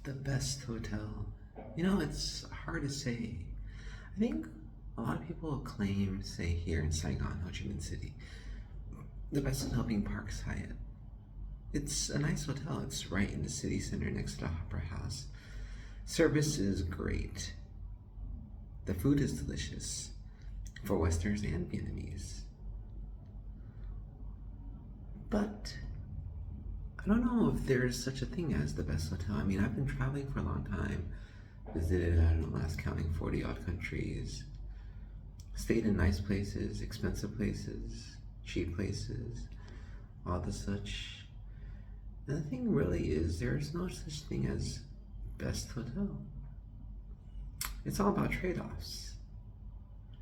The best hotel. It's hard to say. I think a lot of people claim, say here in Saigon, Ho Chi Minh City, the best hotel being Park Hyatt. It's a nice hotel. It's right in the city center next to the Opera House. Service is great. The food is delicious for Westerners and Vietnamese. But I don't know if there's such a thing as the best hotel. I've been traveling for a long time, visited, I don't know, last counting 40 odd countries, stayed in nice places, expensive places, cheap places, all the such. And the thing really is, there's no such thing as best hotel. It's all about trade offs.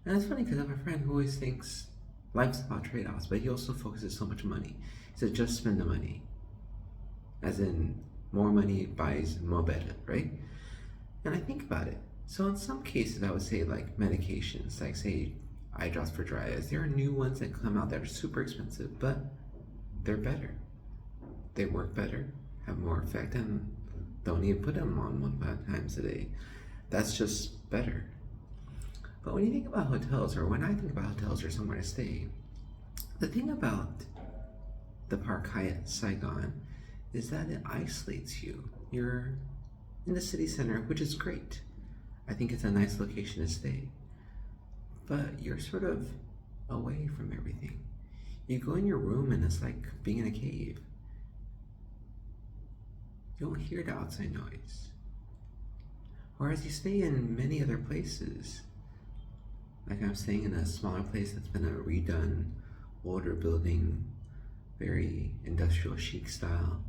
And it's funny because I have a friend who always thinks life's about trade offs, but he also focuses so much money. He said, just spend the money. As in, more money buys more better, right? And I think about it. So in some cases, I would say like medications, like say eye drops for dry eyes. There are new ones that come out that are super expensive, but they're better. They work better, have more effect, and don't need to put them on 1 5 times a day. That's just better. But when you think about hotels, or when I think about hotels or somewhere to stay, the thing about the Park Hyatt Saigon is that it isolates you. You're in the city center, which is great. I think it's a nice location to stay. But you're sort of away from everything. You go in your room and it's like being in a cave. You don't hear the outside noise. Whereas you stay in many other places. Like I'm staying in a smaller place that's been a redone, older building, very industrial chic style.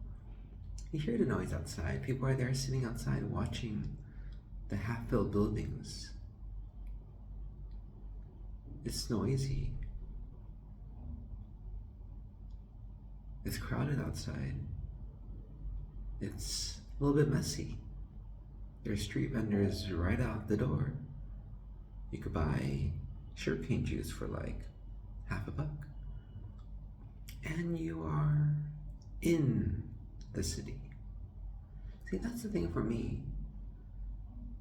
You hear the noise outside. People are there sitting outside watching the half-built buildings. It's noisy. It's crowded outside. It's a little bit messy. There's street vendors right out the door. You could buy sugarcane juice for like $1. And you are in the city. See, that's the thing for me.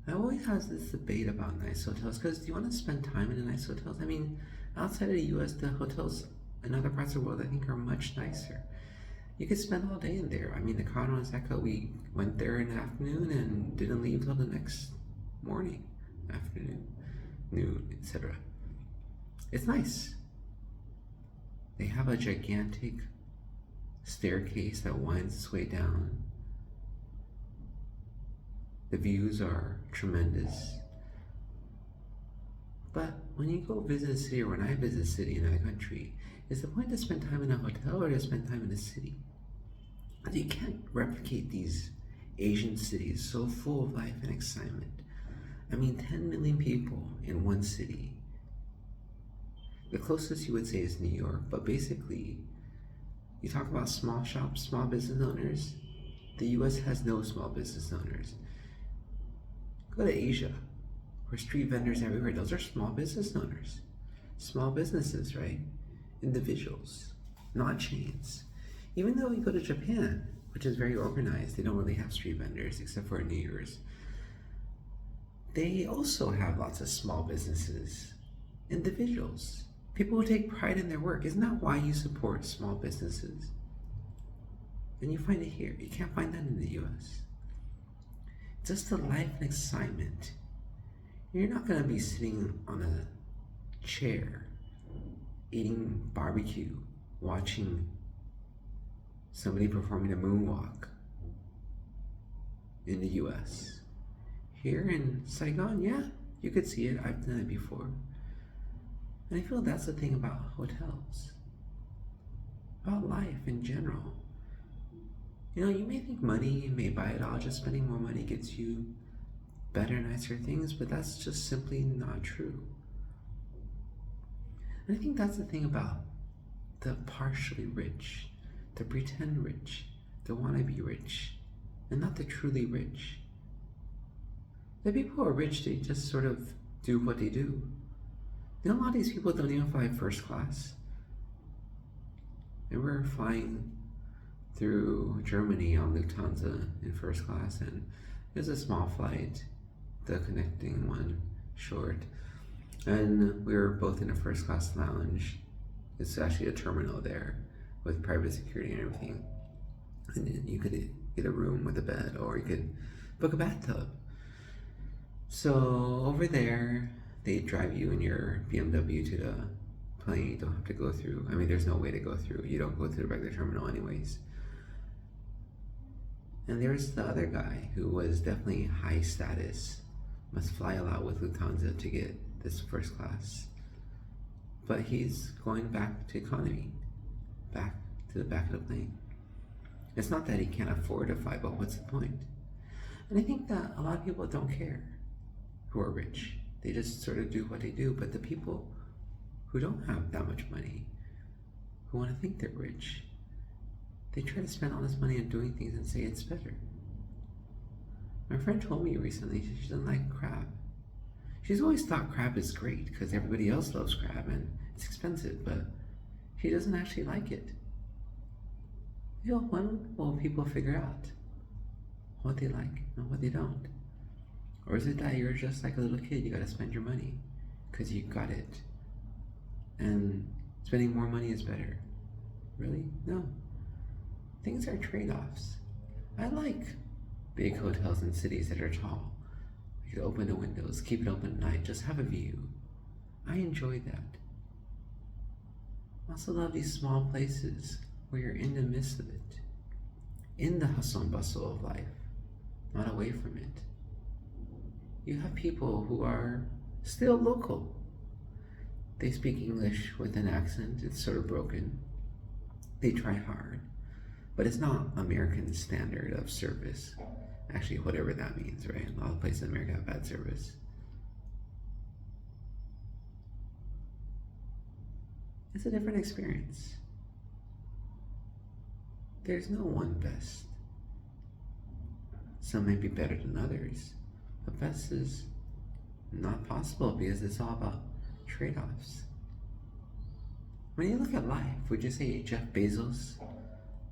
I always have this debate about nice hotels because do you want to spend time in the nice hotels? Outside of the US, the hotels in other parts of the world I think are much nicer. You could spend all day in there. The Cardinal Echo, we went there in the afternoon and didn't leave till the next morning, afternoon, noon, etc. It's nice. They have a gigantic staircase that winds its way down. The views are tremendous. But when you go visit a city, or when I visit a city in another country, is the point to spend time in a hotel or to spend time in a city? You can't replicate these Asian cities so full of life and excitement. 10 million people in one city. The closest you would say is New York, but basically, you talk about small shops, small business owners. The US has no small business owners. Go to Asia, where street vendors everywhere, those are small business owners. Small businesses, right? Individuals, not chains. Even though you go to Japan, which is very organized, they don't really have street vendors except for New Year's. They also have lots of small businesses, individuals, people who take pride in their work. Isn't that why you support small businesses? And you find it here. You can't find that in the US. Just the life and excitement. You're not going to be sitting on a chair, eating barbecue, watching somebody performing a moonwalk in the US. Here in Saigon, yeah, you could see it. I've done it before. And I feel that's the thing about hotels, about life in general. You may think money may buy it all, just spending more money gets you better, nicer things, but that's just simply not true. And I think that's the thing about the partially rich, the pretend rich, the wannabe rich, and not the truly rich. The people who are rich, they just sort of do what they do. A lot of these people don't even fly first class. They were flying through Germany on Lufthansa in first class, and It was a small flight, the connecting one short. And we were both in a first class lounge. It's actually a terminal there with private security and everything. And then you could get a room with a bed, or you could book a bathtub. So over there, they drive you in your BMW to the plane. You don't have to go through. I mean, there's no way to go through. You don't go through the regular terminal anyways. And there's the other guy who was definitely high status, must fly a lot with Lufthansa to get this first class. But he's going back to economy, back to the back of the plane. It's not that he can't afford to fly, but what's the point? And I think that a lot of people don't care who are rich. They just sort of do what they do. But the people who don't have that much money, who want to think they're rich, they try to spend all this money on doing things and say it's better. My friend told me recently she doesn't like crab. She's always thought crab is great because everybody else loves crab and it's expensive, but she doesn't actually like it. You know, when will people figure out what they like and what they don't? Or is it that you're just like a little kid, you gotta spend your money because you got it, and spending more money is better? Really? No. Things are trade-offs. I like big hotels in cities that are tall. You can open the windows, keep it open at night, just have a view. I enjoy that. I also love these small places where you're in the midst of it, in the hustle and bustle of life, not away from it. You have people who are still local. They speak English with an accent, it's sort of broken. They try hard, but it's not American standard of service. Actually, whatever that means, right? A lot of places in America have bad service. It's a different experience. There's no one best. Some may be better than others, but best is not possible because it's all about trade-offs. When you look at life, would you say Jeff Bezos,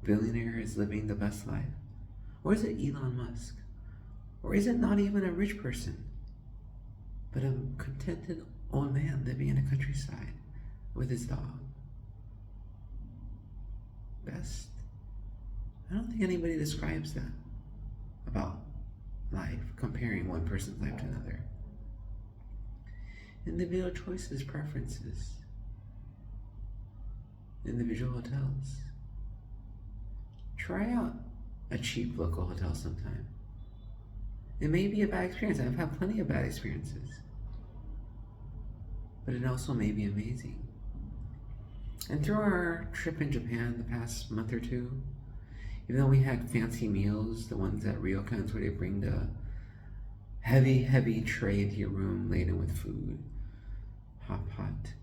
billionaire, is living the best life? Or is it Elon Musk? Or is it not even a rich person, but a contented old man living in the countryside with his dog? Best? I don't think anybody describes that about life, comparing one person's life to another. Individual choices, preferences. Individual hotels. Try out a cheap local hotel sometime. It may be a bad experience. I've had plenty of bad experiences. But it also may be amazing. And through our trip in Japan the past month or two, even though we had fancy meals, the ones at ryokans where they bring the heavy tray into your room laden with food, hot pot,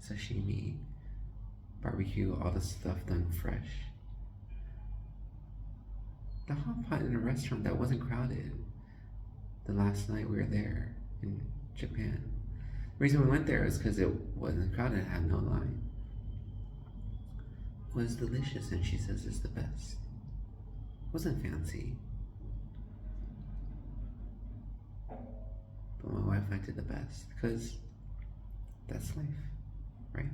sashimi, barbecue, all the stuff done fresh. The hot pot in a restaurant that wasn't crowded the last night we were there in Japan. The reason we went there is because it wasn't crowded, it had no line. It was delicious, and she says it's the best. It wasn't fancy, but my wife liked it the best because that's life, right?